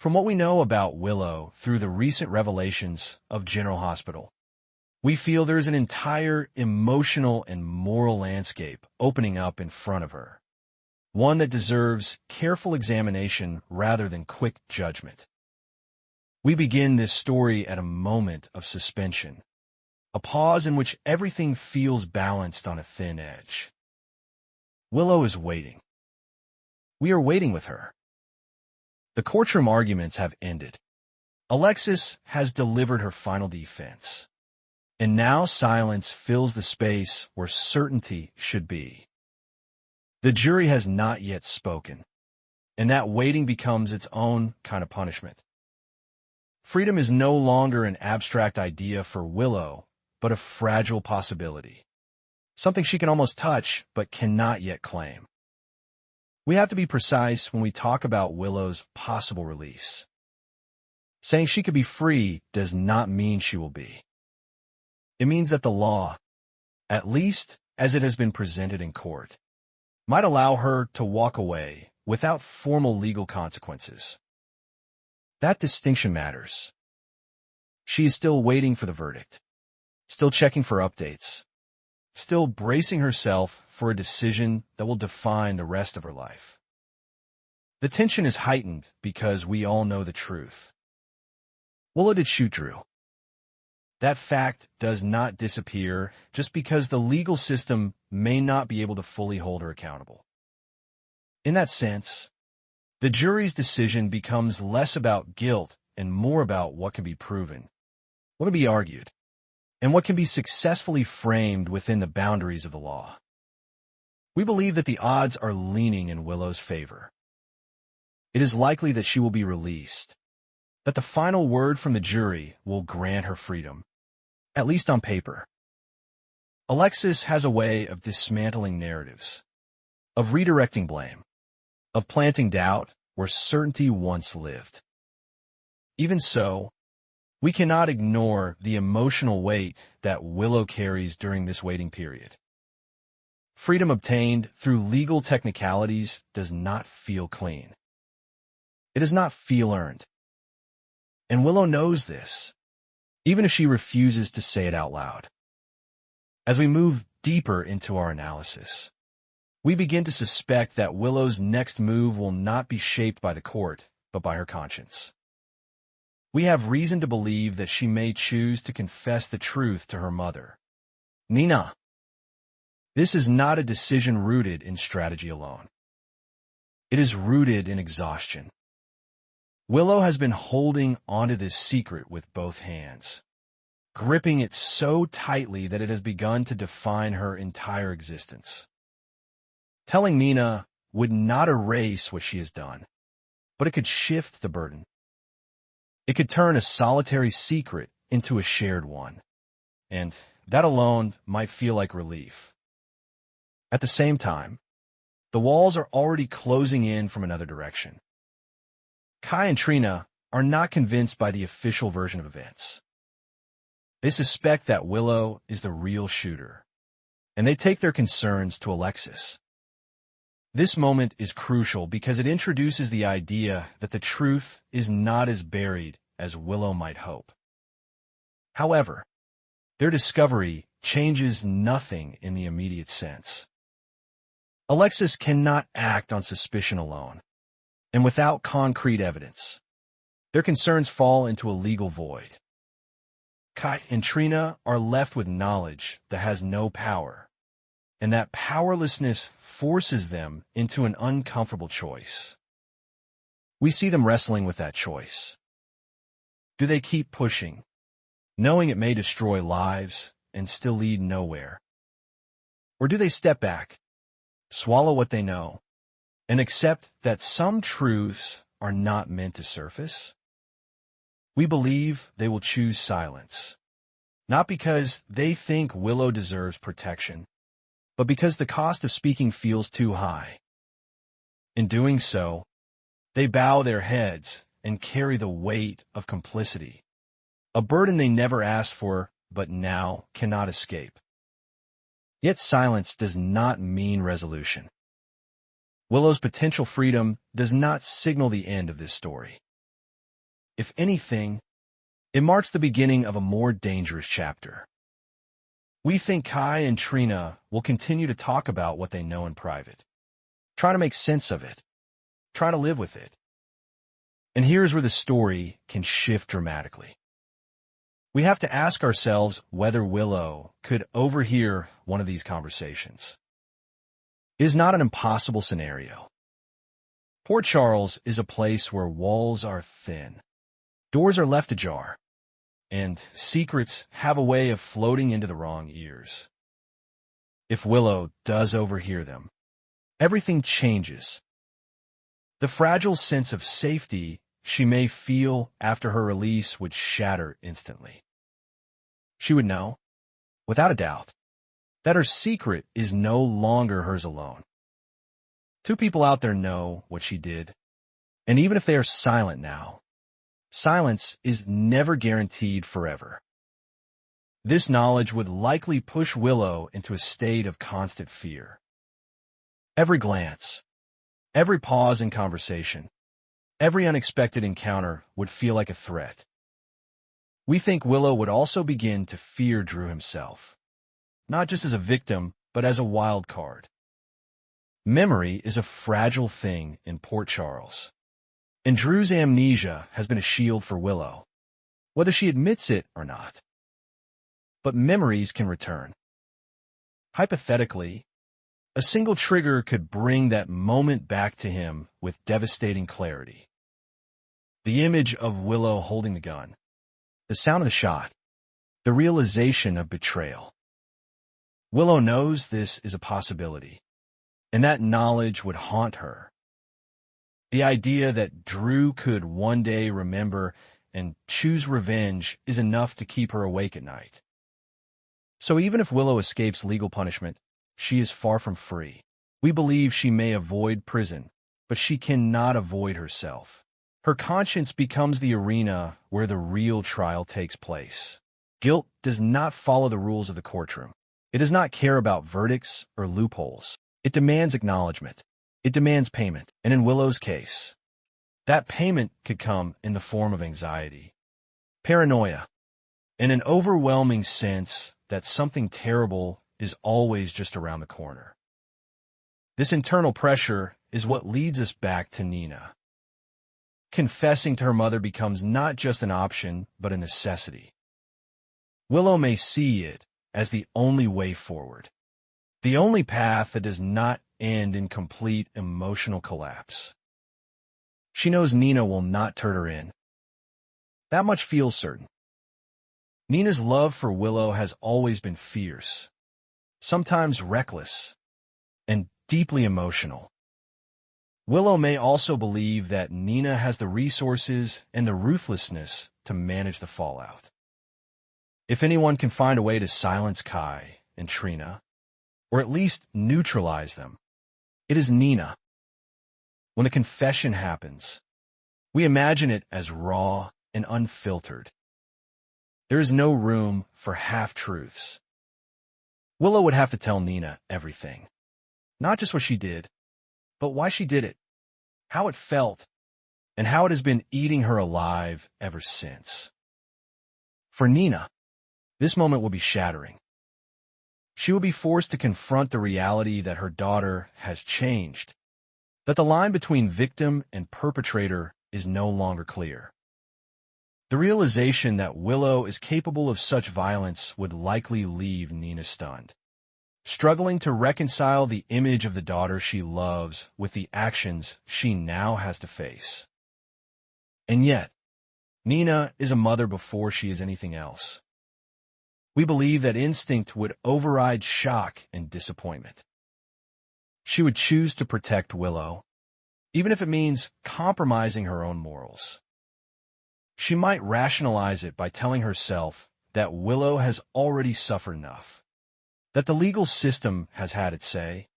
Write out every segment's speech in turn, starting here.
From what we know about Willow through the recent revelations of General Hospital, we feel there is an entire emotional and moral landscape opening up in front of her, one that deserves careful examination rather than quick judgment. We begin this story at a moment of suspension, a pause in which everything feels balanced on a thin edge. Willow is waiting. We are waiting with her. The courtroom arguments have ended. Alexis has delivered her final defense. And now silence fills the space where certainty should be. The jury has not yet spoken, and that waiting becomes its own kind of punishment. Freedom is no longer an abstract idea for Willow, but a fragile possibility, something she can almost touch but cannot yet claim. We have to be precise when we talk about Willow's possible release. Saying she could be free does not mean she will be. It means that the law, at least as it has been presented in court, might allow her to walk away without formal legal consequences. That distinction matters. She is still waiting for the verdict, still checking for updates, still bracing herself for a decision that will define the rest of her life. The tension is heightened because we all know the truth. Willow did shoot Drew. That fact does not disappear just because the legal system may not be able to fully hold her accountable. In that sense, the jury's decision becomes less about guilt and more about what can be proven, what can be argued, and what can be successfully framed within the boundaries of the law. We believe that the odds are leaning in Willow's favor. It is likely that she will be released, that the final word from the jury will grant her freedom, at least on paper. Alexis has a way of dismantling narratives, of redirecting blame, of planting doubt where certainty once lived. Even so, we cannot ignore the emotional weight that Willow carries during this waiting period. Freedom obtained through legal technicalities does not feel clean. It does not feel earned. And Willow knows this, even if she refuses to say it out loud. As we move deeper into our analysis, we begin to suspect that Willow's next move will not be shaped by the court, but by her conscience. We have reason to believe that she may choose to confess the truth to her mother, Nina. This is not a decision rooted in strategy alone. It is rooted in exhaustion. Willow has been holding onto this secret with both hands, gripping it so tightly that it has begun to define her entire existence. Telling Nina would not erase what she has done, but it could shift the burden. It could turn a solitary secret into a shared one, and that alone might feel like relief. At the same time, the walls are already closing in from another direction. Kai and Trina are not convinced by the official version of events. They suspect that Willow is the real shooter, and they take their concerns to Alexis. This moment is crucial because it introduces the idea that the truth is not as buried as Willow might hope. However, their discovery changes nothing in the immediate sense. Alexis cannot act on suspicion alone, and without concrete evidence. Their concerns fall into a legal void. Kai and Trina are left with knowledge that has no power, and that powerlessness forces them into an uncomfortable choice. We see them wrestling with that choice. Do they keep pushing, knowing it may destroy lives and still lead nowhere? Or do they step back, swallow what they know, and accept that some truths are not meant to surface? We believe they will choose silence, not because they think Willow deserves protection, but because the cost of speaking feels too high. In doing so, they bow their heads and carry the weight of complicity, a burden they never asked for but now cannot escape. Yet silence does not mean resolution. Willow's potential freedom does not signal the end of this story. If anything, it marks the beginning of a more dangerous chapter. We think Kai and Trina will continue to talk about what they know in private, try to make sense of it, try to live with it. And here's where the story can shift dramatically. We have to ask ourselves whether Willow could overhear one of these conversations. It is not an impossible scenario. Port Charles is a place where walls are thin, doors are left ajar, and secrets have a way of floating into the wrong ears. If Willow does overhear them, everything changes. The fragile sense of safety she may feel after her release would shatter instantly. She would know, without a doubt, that her secret is no longer hers alone. Two people out there know what she did, and even if they are silent now, silence is never guaranteed forever. This knowledge would likely push Willow into a state of constant fear. Every glance, every pause in conversation, every unexpected encounter would feel like a threat. We think Willow would also begin to fear Drew himself, not just as a victim, but as a wild card. Memory is a fragile thing in Port Charles, and Drew's amnesia has been a shield for Willow, whether she admits it or not. But memories can return. Hypothetically, a single trigger could bring that moment back to him with devastating clarity. The image of Willow holding the gun, the sound of the shot, the realization of betrayal. Willow knows this is a possibility, and that knowledge would haunt her. The idea that Drew could one day remember and choose revenge is enough to keep her awake at night. So even if Willow escapes legal punishment, she is far from free. We believe she may avoid prison, but she cannot avoid herself. Her conscience becomes the arena where the real trial takes place. Guilt does not follow the rules of the courtroom. It does not care about verdicts or loopholes. It demands acknowledgement. It demands payment. And in Willow's case, that payment could come in the form of anxiety, paranoia, and an overwhelming sense that something terrible is always just around the corner. This internal pressure is what leads us back to Nina. Confessing to her mother becomes not just an option, but a necessity. Willow may see it as the only way forward, the only path that does not end in complete emotional collapse. She knows Nina will not turn her in. That much feels certain. Nina's love for Willow has always been fierce, sometimes reckless, and deeply emotional. Willow may also believe that Nina has the resources and the ruthlessness to manage the fallout. If anyone can find a way to silence Kai and Trina, or at least neutralize them, it is Nina. When the confession happens, we imagine it as raw and unfiltered. There is no room for half-truths. Willow would have to tell Nina everything. Not just what she did, but why she did it, how it felt, and how it has been eating her alive ever since. For Nina, this moment will be shattering. She will be forced to confront the reality that her daughter has changed, that the line between victim and perpetrator is no longer clear. The realization that Willow is capable of such violence would likely leave Nina stunned, struggling to reconcile the image of the daughter she loves with the actions she now has to face. And yet, Nina is a mother before she is anything else. We believe that instinct would override shock and disappointment. She would choose to protect Willow, even if it means compromising her own morals. She might rationalize it by telling herself that Willow has already suffered enough, that the legal system has had its say,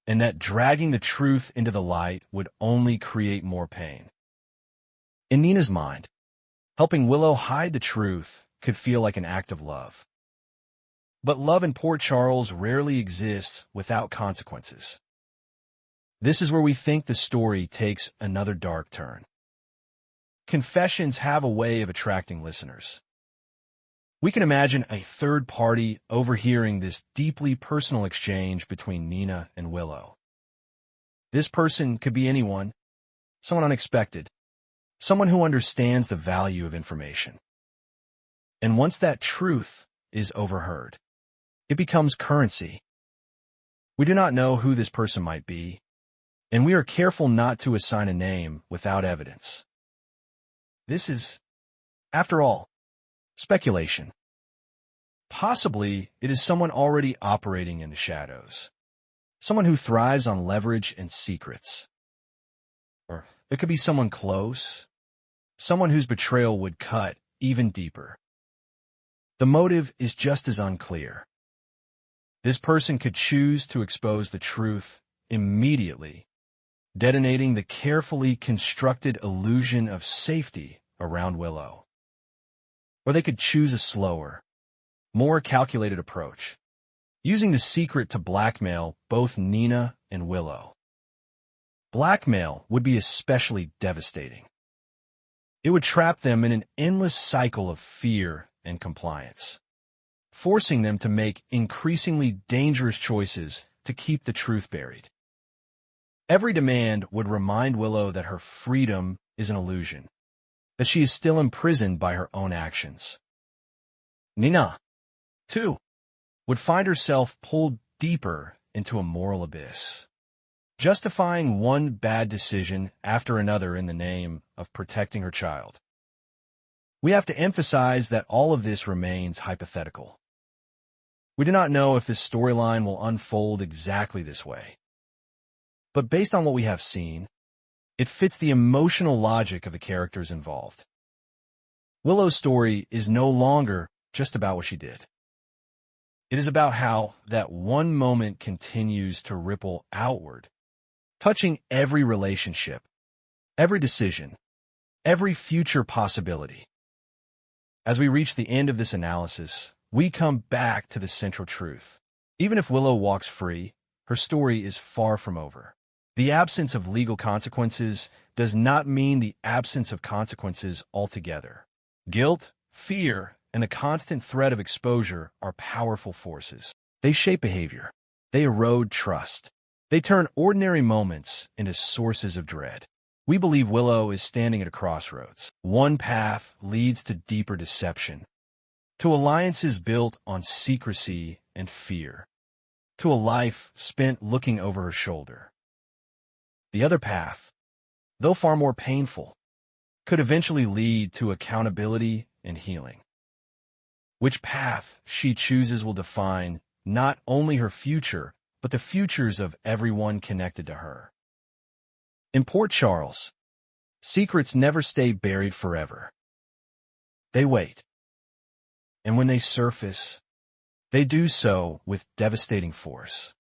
and that dragging the truth into the light would only create more pain. In Nina's mind, helping Willow hide the truth could feel like an act of love. But love in Port Charles rarely exists without consequences. This is where we think the story takes another dark turn. confessions have a way of attracting listeners. We can imagine a third party overhearing this deeply personal exchange between Nina and Willow. This person could be anyone, someone unexpected, someone who understands the value of information. And once that truth is overheard, it becomes currency. We do not know who this person might be, and we are careful not to assign a name without evidence. This is, after all, speculation. Possibly, it is someone already operating in the shadows, someone who thrives on leverage and secrets. Or it could be someone close, someone whose betrayal would cut even deeper. The motive is just as unclear. This person could choose to expose the truth immediately, detonating the carefully constructed illusion of safety around Willow. Or they could choose a slower, more calculated approach, using the secret to blackmail both Nina and Willow. Blackmail would be especially devastating. It would trap them in an endless cycle of fear and compliance, forcing them to make increasingly dangerous choices to keep the truth buried. Every demand would remind Willow that her freedom is an illusion, that she is still imprisoned by her own actions. Nina, too, would find herself pulled deeper into a moral abyss, justifying one bad decision after another in the name of protecting her child. We have to emphasize that all of this remains hypothetical. We do not know if this storyline will unfold exactly this way. But based on what we have seen, it fits the emotional logic of the characters involved. Willow's story is no longer just about what she did. It is about how that one moment continues to ripple outward, touching every relationship, every decision, every future possibility. As we reach the end of this analysis, we come back to the central truth. Even if Willow walks free, her story is far from over. The absence of legal consequences does not mean the absence of consequences altogether. Guilt, fear, and the constant threat of exposure are powerful forces. They shape behavior. They erode trust. They turn ordinary moments into sources of dread. We believe Willow is standing at a crossroads. One path leads to deeper deception, to alliances built on secrecy and fear, to a life spent looking over her shoulder. The other path, though far more painful, could eventually lead to accountability and healing. Which path she chooses will define not only her future, but the futures of everyone connected to her. In Port Charles, secrets never stay buried forever. They wait. And when they surface, they do so with devastating force.